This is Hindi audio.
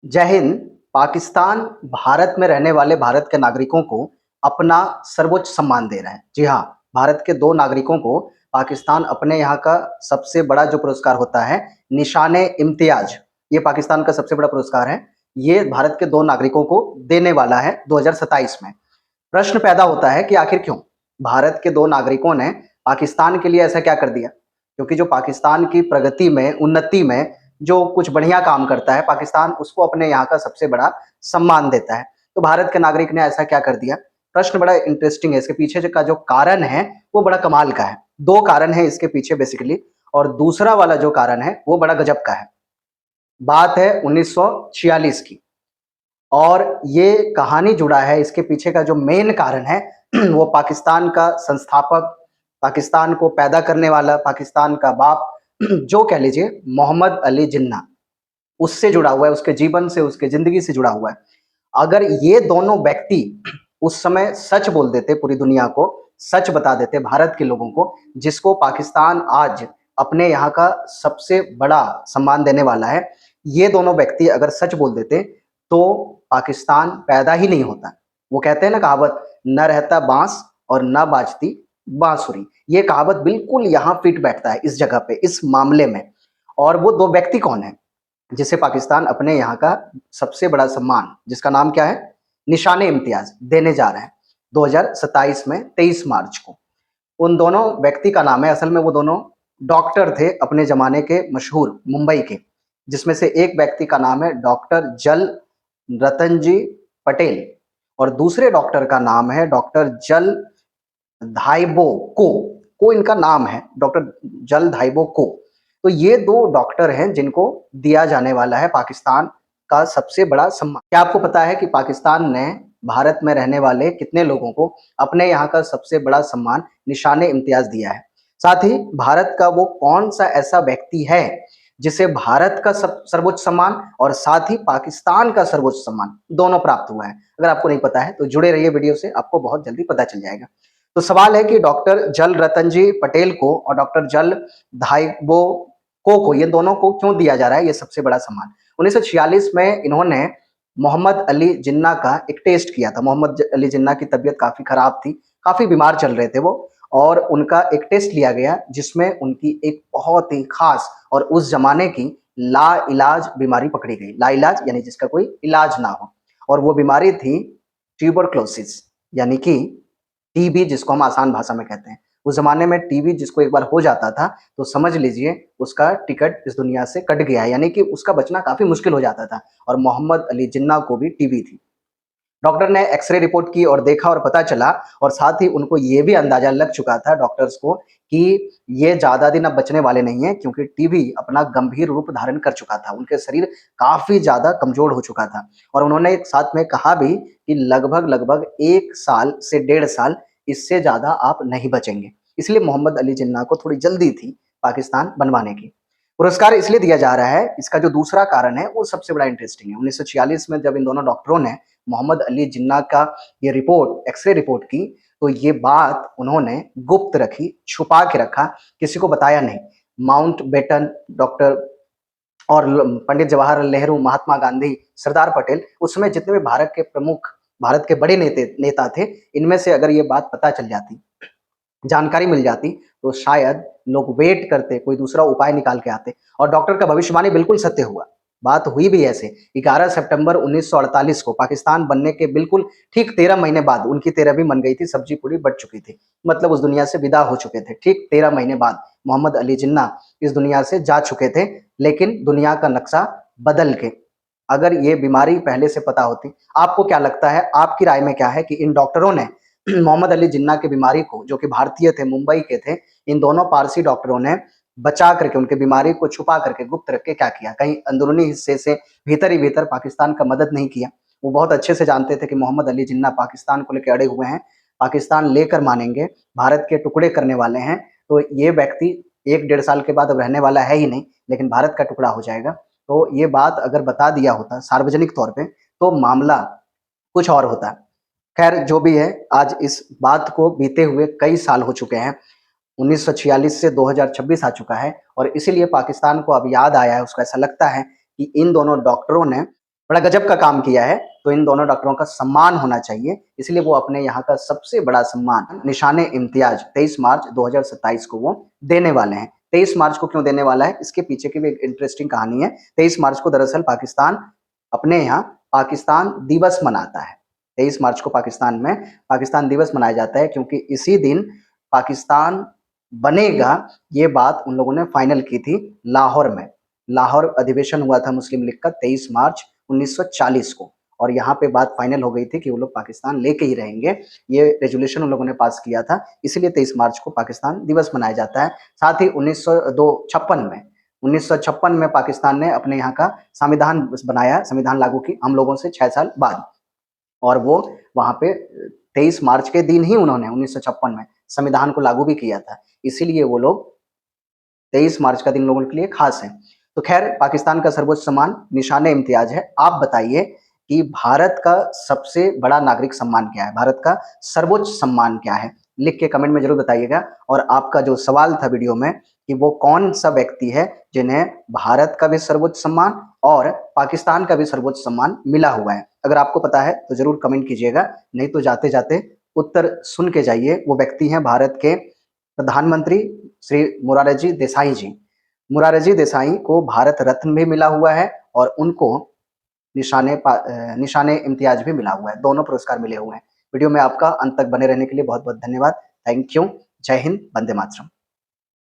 जय हिंद। पाकिस्तान भारत में रहने वाले भारत के नागरिकों को अपना सर्वोच्च सम्मान दे रहा है। जी हाँ, भारत के 2 नागरिकों को पाकिस्तान अपने यहाँ का सबसे बड़ा जो पुरस्कार होता है, निशान-ए-इम्तियाज़, ये पाकिस्तान का सबसे बड़ा पुरस्कार है। ये भारत के 2 नागरिकों को देने वाला है 2027 में। प्रश्न पैदा होता है कि आखिर क्यों? भारत के 2 नागरिकों ने पाकिस्तान के लिए ऐसा क्या कर दिया? क्योंकि जो पाकिस्तान की प्रगति में, उन्नति में जो कुछ बढ़िया काम करता है, पाकिस्तान उसको अपने यहाँ का सबसे बड़ा सम्मान देता है। तो भारत के नागरिक ने ऐसा क्या कर दिया? प्रश्न बड़ा इंटरेस्टिंग है। इसके पीछे का जो कारण है, वो बड़ा कमाल का है। 2 कारण हैं इसके पीछे बेसिकली, और दूसरा वाला जो कारण है, वो बड़ा गजब का है। बात है 1946 की। और ये कहानी जुड़ा है, इसके पीछे का जो मेन कारण है वो पाकिस्तान का संस्थापक, पाकिस्तान को पैदा करने वाला, पाकिस्तान का बाप जो कह लीजिए मोहम्मद अली जिन्ना, उससे जुड़ा हुआ है, उसके जीवन से, उसके ज़िंदगी से जुड़ा हुआ है। अगर ये दोनों व्यक्ति उस समय सच बोल देते, पूरी दुनिया को सच बता देते, भारत के लोगों को, जिसको पाकिस्तान आज अपने यहाँ का सबसे बड़ा सम्मान देने वाला है, ये दोनों व्यक्ति अगर सच बोल देते, तो पाकिस्तान पैदा ही नहीं होता। वो कहते हैं ना कहावत, "न रहता बाँस और न बाजती बाँसुरी।" ये कहावत बिल्कुल यहाँ फिट बैठता है इस जगह पे, इस मामले में। और वो 2 व्यक्ति कौन हैं? जिसे पाकिस्तान अपने यहाँ का सबसे बड़ा सम्मान, जिसका नाम क्या है, निशान-ए-इम्तियाज़ देने जा रहा है 2027 में 23 मार्च को। उन दोनों व्यक्ति का नाम है, असल में वो दोनों डॉक्टर थे अपने ज़माने के मशहूर मुंबई के, जिसमें से एक व्यक्ति का नाम है डॉक्टर जल रतन जी पटेल, और दूसरे डॉक्टर का नाम है डॉक्टर जल धाइबो को इनका नाम है, डॉक्टर जल धाइबो को। तो ये 2 डॉक्टर हैं जिनको दिया जाने वाला है पाकिस्तान का सबसे बड़ा सम्मान। क्या आपको पता है कि पाकिस्तान ने भारत में रहने वाले कितने लोगों को अपने यहाँ का सबसे बड़ा सम्मान निशान-ए-इम्तियाज़ दिया है? साथ ही भारत का वो कौन-सा ऐसा व्यक्ति है जिसे भारत का सर्वोच्च सम्मान और साथ ही पाकिस्तान का सर्वोच्च सम्मान दोनों प्राप्त हुआ है? अगर आपको नहीं पता है तो जुड़े रहिए वीडियो से, आपको बहुत जल्दी पता चल जाएगा। तो सवाल है कि डॉक्टर जल रतन जी पटेल को और डॉक्टर जल धाइबो को ये दोनों को क्यों दिया जा रहा है ये सबसे बड़ा सम्मान? 1946 में इन्होंने मोहम्मद अली जिन्ना का एक टेस्ट किया था। मोहम्मद अली जिन्ना की तबीयत काफ़ी खराब थी, काफ़ी बीमार चल रहे थे वो, और उनका एक टेस्ट लिया गया जिसमें उनकी एक बहुत ही ख़ास और उस ज़माने की लाइलाज बीमारी पकड़ी गई। लाइलाज यानी जिसका कोई इलाज ना हो, और वो बीमारी थी ट्यूबरक्लोसिस, यानी कि टीबी, जिसको हम आसान भाषा में कहते हैं। उस ज़माने में टीबी जिसको एक बार हो जाता था, तो समझ लीजिए उसका टिकट इस दुनिया से कट गया है, यानी कि उसका बचना काफ़ी मुश्किल हो जाता था, और मोहम्मद अली जिन्ना को भी टीबी थी। डॉक्टर ने एक्स-रे रिपोर्ट की और देखा और पता चला, और साथ ही उनको ये भी अंदाज़ा लग चुका था डॉक्टर्स को कि ये ज़्यादा दिन अब बचने वाले नहीं हैं, क्योंकि टीबी अपना गंभीर रूप धारण कर चुका था। उनके शरीर काफ़ी ज़्यादा कमज़ोर हो चुका था, और उन्होंने साथ में कहा भी कि लगभग-लगभग 1 साल से 1.5 साल, इससे ज़्यादा आप नहीं बचेंगे। इसलिए मोहम्मद अली जिन्ना को थोड़ी जल्दी थी पाकिस्तान बनवाने की। पुरस्कार इसलिए दिया जा रहा है, इसका जो दूसरा कारण है वो सबसे बड़ा इंटरेस्टिंग है। 1946 में जब इन दोनों डॉक्टरों ने मोहम्मद अली जिन्ना का ये रिपोर्ट, एक्स-रे रिपोर्ट की, तो ये बात उन्होंने गुप्त रखी, छुपा के रखा, किसी को बताया नहीं। माउंटबेटन डॉक्टर और पंडित जवाहरलाल नेहरू, महात्मा गांधी, सरदार पटेल, उस समय जितने भी भारत के प्रमुख, भारत के बड़े नेता थे, इनमें से अगर ये बात पता चल जाती, जानकारी मिल जाती, तो शायद लोग वेट करते, कोई दूसरा उपाय निकाल के आते, और डॉक्टर का भविष्यवाणी बिल्कुल सत्य हुआ। बात हुई भी ऐसे, 11 सितंबर 1948 को पाकिस्तान बनने के बिल्कुल ठीक 13 महीने बाद, उनकी 13वीं मन गई थी, सब्जी पूरी बट चुकी थी, मतलब उस दुनिया से विदा हो चुके थे। ठीक 13 महीने बाद मोहम्मद अली जिन्ना इस दुनिया से जा चुके थे, लेकिन दुनिया का नक्शा बदल के। अगर ये बीमारी पहले से पता होती, आपको क्या लगता है, आपकी राय में क्या है कि इन डॉक्टरों ने मोहम्मद अली जिन्ना की बीमारी को, जो कि भारतीय थे, मुंबई के थे, इन दोनों पारसी डॉक्टरों ने बचा करके, उनकी बीमारी को छुपा करके, गुप्त रख के क्या किया? कहीं अंदरूनी हिस्से से भीतर ही भीतर पाकिस्तान का मदद नहीं किया। वो बहुत अच्छे से जानते थे कि मोहम्मद अली जिन्ना पाकिस्तान को लेके अड़े हुए हैं, पाकिस्तान लेकर मानेंगे, भारत के टुकड़े करने वाले हैं, तो ये व्यक्ति 1 डेढ़ साल के बाद अब रहने वाला है ही नहीं, लेकिन भारत का टुकड़ा हो जाएगा। तो ये बात अगर बता दिया होता सार्वजनिक तौर पे, तो मामला कुछ और होता। खैर जो भी है, आज इस बात को बीते हुए कई साल हो चुके हैं। 1946 से 2026 आ चुका है, और इसीलिए पाकिस्तान को अब याद आया है, उसको ऐसा लगता है कि इन दोनों डॉक्टरों ने बड़ा गजब का काम किया है। तो इन दोनों डॉक्टरों का सम्मान होना चाहिए, इसलिए वो अपने यहाँ का सबसे बड़ा सम्मान निशाने इम्तियाज 23 मार्च 2027 को वो देने वाले हैं। 23 मार्च को क्यों देने वाला है, इसके पीछे की भी एक इंटरेस्टिंग कहानी है। 23 मार्च को दरअसल पाकिस्तान अपने यहाँ पाकिस्तान दिवस मनाता है। 23 मार्च को पाकिस्तान में पाकिस्तान दिवस मनाया जाता है, क्योंकि इसी दिन पाकिस्तान बनेगा, ये बात उन लोगों ने फाइनल की थी लाहौर में। लाहौर अधिवेशन हुआ था मुस्लिम लीग का 23 मार्च 1940 को, और यहाँ पे बात फाइनल हो गई थी कि वो लोग पाकिस्तान लेके ही रहेंगे। ये रेजोल्यूशन उन लोगों ने पास किया था, इसीलिए 23 मार्च को पाकिस्तान दिवस मनाया जाता है। साथ ही 1956 में पाकिस्तान ने अपने यहाँ का संविधान बनाया, संविधान लागू की हम लोगों से 6 साल बाद, और वो वहाँ पे 23 मार्च के दिन ही उन्होंने 1956 में संविधान को लागू भी किया था। इसीलिए वो लोग 23 मार्च का दिन लोगों के लिए खास है। तो खैर, पाकिस्तान का सर्वोच्च सम्मान निशान इम्तियाज है। आप बताइए कि भारत का सबसे बड़ा नागरिक सम्मान क्या है, भारत का सर्वोच्च सम्मान क्या है? लिख के कमेंट में जरूर बताइएगा। और आपका जो सवाल था वीडियो में कि वो कौन सा व्यक्ति है जिन्हें भारत का भी सर्वोच्च सम्मान और पाकिस्तान का भी सर्वोच्च सम्मान मिला हुआ है, अगर आपको पता है तो जरूर कमेंट कीजिएगा। नहीं तो जाते जाते उत्तर सुन के जाइए। वो व्यक्ति हैं भारत के प्रधानमंत्री श्री मोरारजी देसाई जी। मोरारजी देसाई को भारत रत्न भी मिला हुआ है और उनको निशाने इम्तियाज भी मिला हुआ है, दोनों पुरस्कार मिले हुए हैं। वीडियो में आपका अंत तक बने रहने के लिए बहुत बहुत धन्यवाद। Thank you. जय हिंद, वंदे मातरम।